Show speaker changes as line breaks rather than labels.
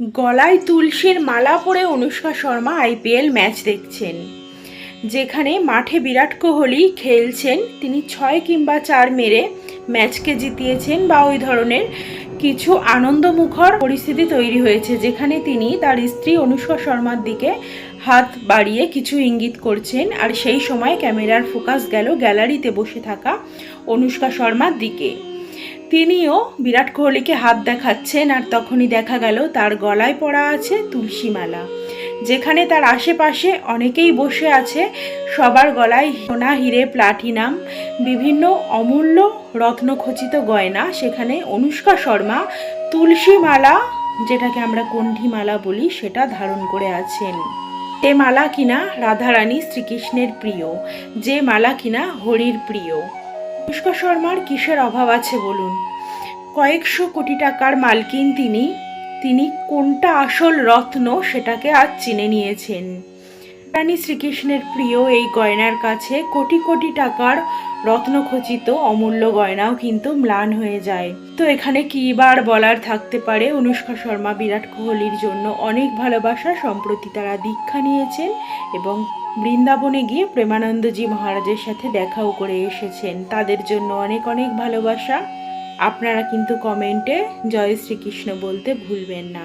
গলায় তুলসীর মালা পরে অনুষ্কা শর্মা আইপিএল ম্যাচ দেখছেন, যেখানে মাঠে বিরাট কোহলি খেলছেন। তিনি 6 কিংবা 4 মেরে ম্যাচকে জিতিয়েছেন বা ওই ধরনের কিছু আনন্দমুখর পরিস্থিতি তৈরি হয়েছে, যেখানে তিনি তার স্ত্রী অনুষ্কা শর্মার দিকে হাত বাড়িয়ে কিছু ইঙ্গিত করছেন। আর সেই সময় ক্যামেরার ফোকাস গেল গ্যালারিতে বসে থাকা অনুষ্কা শর্মার দিকে। তিনিও বিরাট কোহলিকে হাত দেখাচ্ছেন, আর তখনই দেখা গেল তার গলায় পড়া আছে তুলসী মালা। যেখানে তার আশেপাশে অনেকেই বসে আছে, সবার গলায় সোনা, হিরে, প্লাটিনাম, বিভিন্ন অমূল্য রত্নখচিত গয়না। সেখানে অনুষ্কা শর্মা তুলসী মালা, যেটাকে আমরা কণ্ঠী মালা বলি, সেটা ধারণ করে আছেন। যে মালা কিনা রাধারানী শ্রীকৃষ্ণের প্রিয়, যে মালা কিনা হরির প্রিয়। অনুষ্কা শর্মার কিসের অভাব আছে বলুন? কয়েকশো কোটি টাকার মালকিন তিনি কোনটা আসল রত্ন সেটাকে আজ চিনে নিয়েছেন। রানী শ্রীকৃষ্ণের প্রিয় এই গয়নার কাছে কোটি কোটি টাকার রত্নখচিত অমূল্য গয়নাও কিন্তু ম্লান হয়ে যায়। তো এখানে কি বার বলার থাকতে পারে? অনুষ্কা শর্মা বিরাট কোহলির জন্য অনেক ভালোবাসা। সম্প্রতি তারা দীক্ষা নিয়েছেন এবং বৃন্দাবনে গিয়ে প্রেমানন্দজি মহারাজের সাথে দেখাও করে এসেছেন। তাদের জন্য অনেক অনেক ভালোবাসা। আপনারা কিন্তু কমেন্টে জয় শ্রীকৃষ্ণ বলতে ভুলবেন না।